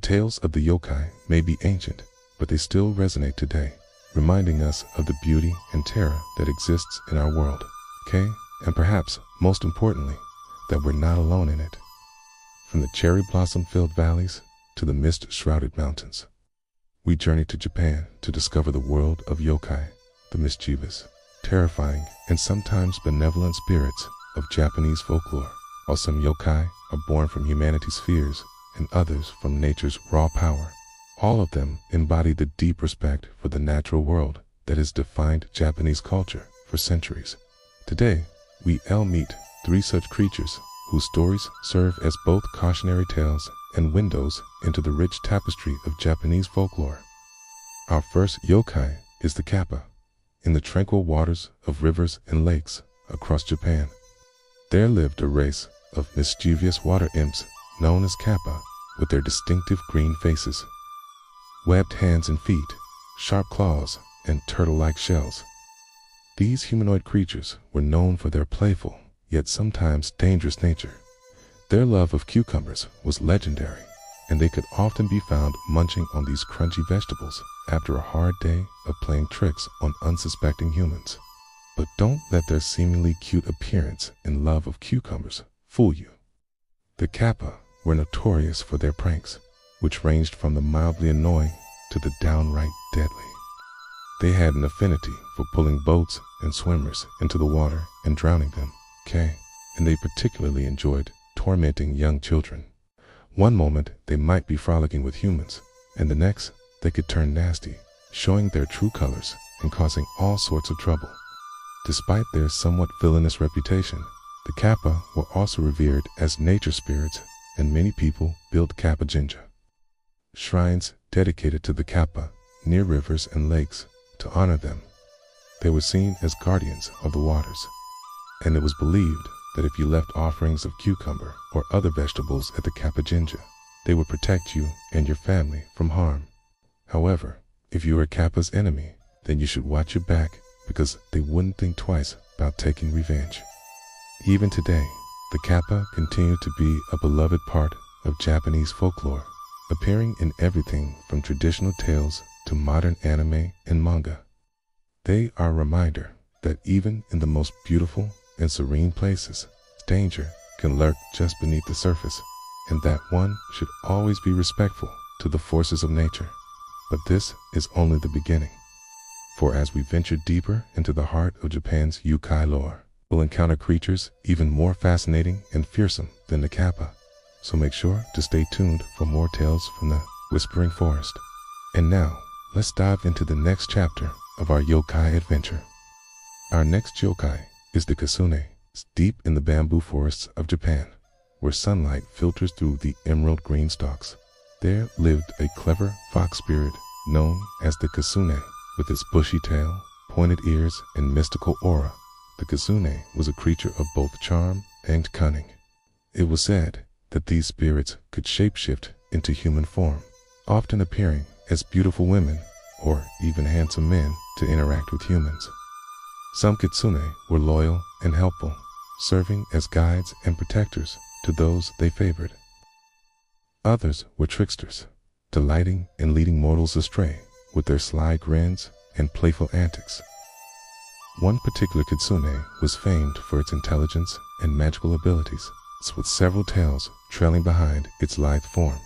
tales of the yokai may be ancient, but they still resonate today, reminding us of the beauty and terror that exists in our world. Okay? And perhaps, most importantly, that we're not alone in it. From the cherry blossom-filled valleys to the mist-shrouded mountains, we journey to Japan to discover the world of yokai, the mischievous, terrifying, and sometimes benevolent spirits of Japanese folklore. While some yokai are born from humanity's fears and others from nature's raw power, all of them embody the deep respect for the natural world that has defined Japanese culture for centuries. Today, we'll meet 3 such creatures whose stories serve as both cautionary tales and windows into the rich tapestry of Japanese folklore. Our first yokai is the kappa. In the tranquil waters of rivers and lakes across Japan, there lived a race of mischievous water imps known as kappa, with their distinctive green faces, webbed hands and feet, sharp claws, and turtle-like shells. These humanoid creatures were known for their playful, yet sometimes dangerous nature. Their love of cucumbers was legendary, and they could often be found munching on these crunchy vegetables after a hard day of playing tricks on unsuspecting humans. But don't let their seemingly cute appearance and love of cucumbers fool you. The kappa were notorious for their pranks, which ranged from the mildly annoying to the downright deadly. They had an affinity for pulling boats and swimmers into the water and drowning them, and they particularly enjoyed tormenting young children. One moment they might be frolicking with humans, and the next they could turn nasty, showing their true colors and causing all sorts of trouble. Despite their somewhat villainous reputation, the kappa were also revered as nature spirits, and many people built kappa jinja, shrines dedicated to the kappa near rivers and lakes to honor them. They were seen as guardians of the waters, and it was believed that if you left offerings of cucumber or other vegetables at the kappa jinja, they would protect you and your family from harm. However, if you were kappa's enemy, then you should watch your back, because they wouldn't think twice about taking revenge. Even today, the kappa continue to be a beloved part of Japanese folklore, appearing in everything from traditional tales to modern anime and manga. They are a reminder that even in the most beautiful and serene places, danger can lurk just beneath the surface, and that one should always be respectful to the forces of nature. But this is only the beginning. For as we venture deeper into the heart of Japan's yokai lore, we'll encounter creatures even more fascinating and fearsome than the kappa. So make sure to stay tuned for more tales from the Whispering Forest. And now, let's dive into the next chapter of our yokai adventure. Our next yokai is the kitsune. It's deep in the bamboo forests of Japan, where sunlight filters through the emerald green stalks. There lived a clever fox spirit known as the kitsune. With its bushy tail, pointed ears, and mystical aura, the kitsune was a creature of both charm and cunning. It was said that these spirits could shapeshift into human form, often appearing as beautiful women or even handsome men to interact with humans. Some kitsune were loyal and helpful, serving as guides and protectors to those they favored. Others were tricksters, delighting in leading mortals astray with their sly grins and playful antics. One particular kitsune was famed for its intelligence and magical abilities, with several tails trailing behind its lithe form.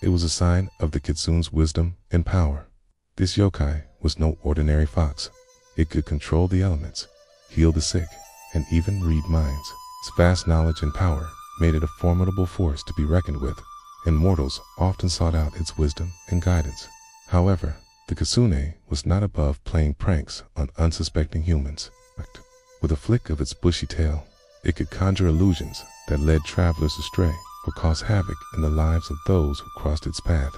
It was a sign of the kitsune's wisdom and power. This yokai was no ordinary fox. It could control the elements, heal the sick, and even read minds. Its vast knowledge and power made it a formidable force to be reckoned with, and mortals often sought out its wisdom and guidance. However, the kitsune was not above playing pranks on unsuspecting humans. With a flick of its bushy tail, it could conjure illusions that led travelers astray or cause havoc in the lives of those who crossed its path.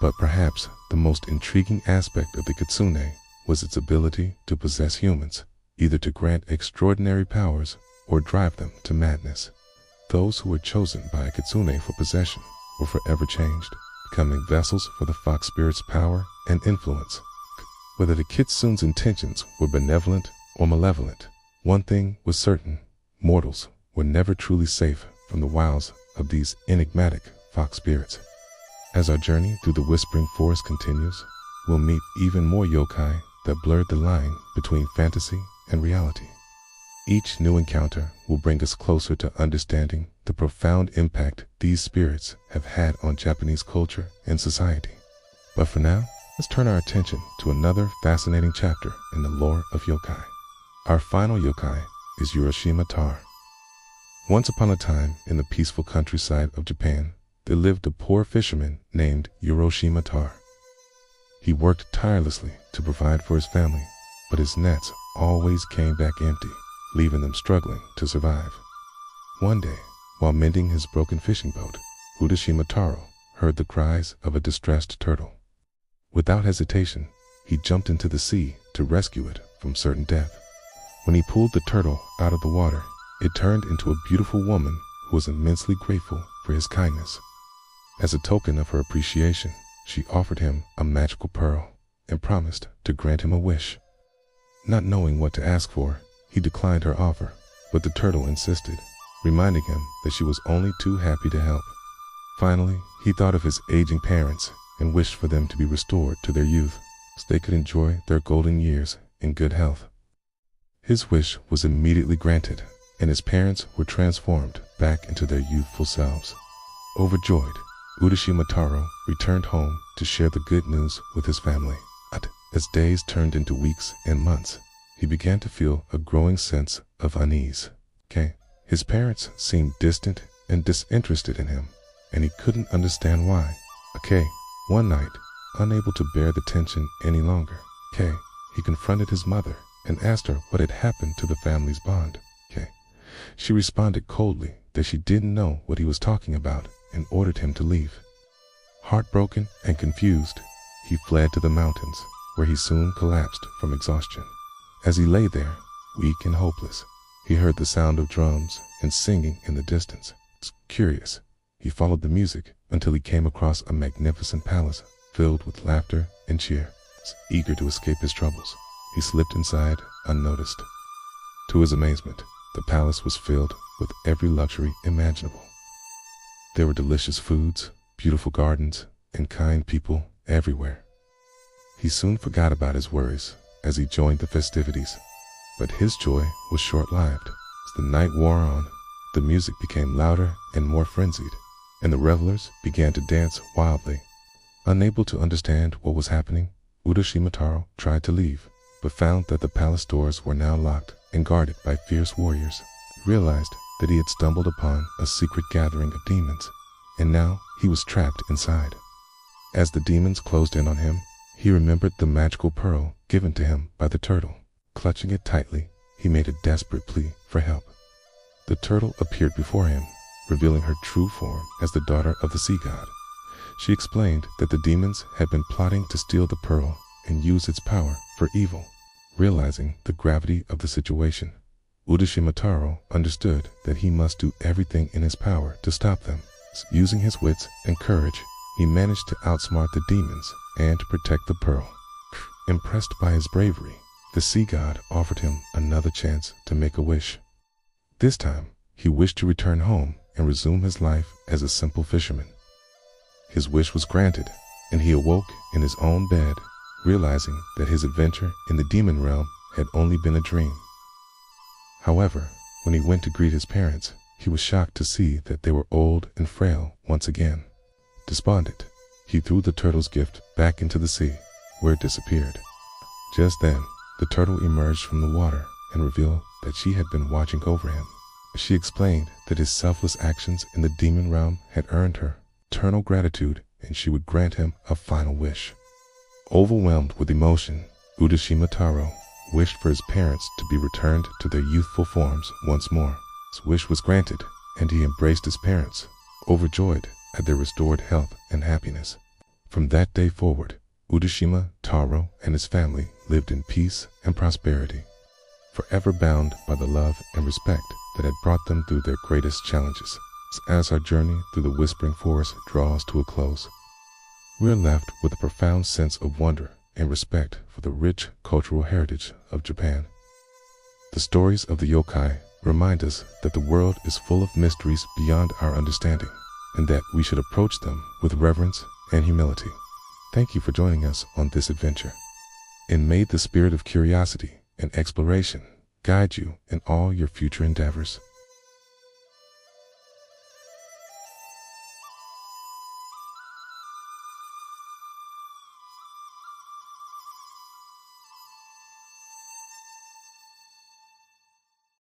But perhaps the most intriguing aspect of the kitsune was its ability to possess humans, either to grant extraordinary powers or drive them to madness. Those who were chosen by a kitsune for possession were forever changed, becoming vessels for the fox spirit's power and influence. Whether the kitsune's intentions were benevolent or malevolent, one thing was certain: mortals were never truly safe from the wiles of these enigmatic fox spirits. As our journey through the Whispering Forest continues, we'll meet even more yokai that blurred the line between fantasy and reality. Each new encounter will bring us closer to understanding the profound impact these spirits have had on Japanese culture and society. But for now, let's turn our attention to another fascinating chapter in the lore of yokai. Our final yokai is Urashima Taro. Once upon a time, in the peaceful countryside of Japan, there lived a poor fisherman named Urashima Taro. He worked tirelessly to provide for his family, but his nets always came back empty, leaving them struggling to survive. One day, while mending his broken fishing boat, Urashima Taro heard the cries of a distressed turtle. Without hesitation, he jumped into the sea to rescue it from certain death. When he pulled the turtle out of the water, it turned into a beautiful woman who was immensely grateful for his kindness. As a token of her appreciation, she offered him a magical pearl and promised to grant him a wish. Not knowing what to ask for, he declined her offer, but the turtle insisted, reminding him that she was only too happy to help. Finally, he thought of his aging parents and wished for them to be restored to their youth, so they could enjoy their golden years in good health. His wish was immediately granted, and his parents were transformed back into their youthful selves. Overjoyed, Urashima Taro returned home to share the good news with his family. But as days turned into weeks and months, he began to feel a growing sense of unease. His parents seemed distant and disinterested in him, and he couldn't understand why. One night, unable to bear the tension any longer, he confronted his mother and asked her what had happened to the family's bond. She responded coldly that she didn't know what he was talking about and ordered him to leave. Heartbroken and confused, he fled to the mountains, where he soon collapsed from exhaustion. As he lay there, weak and hopeless, he heard the sound of drums and singing in the distance. Curious, he followed the music until he came across a magnificent palace filled with laughter and cheer. Eager to escape his troubles, he slipped inside unnoticed. To his amazement, the palace was filled with every luxury imaginable. There were delicious foods, beautiful gardens, and kind people everywhere. He soon forgot about his worries as he joined the festivities, but his joy was short-lived. As the night wore on, the music became louder and more frenzied, and the revelers began to dance wildly. Unable to understand what was happening, Urashima Taro tried to leave, but found that the palace doors were now locked and guarded by fierce warriors. He realized that he had stumbled upon a secret gathering of demons, and now he was trapped inside. As the demons closed in on him, he remembered the magical pearl given to him by the turtle. Clutching it tightly, he made a desperate plea for help. The turtle appeared before him, revealing her true form as the daughter of the sea god. She explained that the demons had been plotting to steal the pearl and use its power for evil. Realizing the gravity of the situation, Urashima Taro understood that he must do everything in his power to stop them. Using his wits and courage, he managed to outsmart the demons and to protect the pearl. Impressed by his bravery, the sea god offered him another chance to make a wish. This time, he wished to return home and resume his life as a simple fisherman. His wish was granted, and he awoke in his own bed, realizing that his adventure in the demon realm had only been a dream. However, when he went to greet his parents, he was shocked to see that they were old and frail once again. Despondent, he threw the turtle's gift back into the sea, where it disappeared. Just then, the turtle emerged from the water and revealed that she had been watching over him. She explained that his selfless actions in the demon realm had earned her eternal gratitude, and she would grant him a final wish. Overwhelmed with emotion, Urashima Taro wished for his parents to be returned to their youthful forms once more. His wish was granted, and he embraced his parents, overjoyed at their restored health and happiness. From that day forward, Urashima Taro and his family lived in peace and prosperity, forever bound by the love and respect that had brought them through their greatest challenges. As our journey through the Whispering Forest draws to a close, we are left with a profound sense of wonder and respect for the rich cultural heritage of Japan. The stories of the yokai remind us that the world is full of mysteries beyond our understanding, and that we should approach them with reverence and humility. Thank you for joining us on this adventure. And may the spirit of curiosity and exploration guide you in all your future endeavors.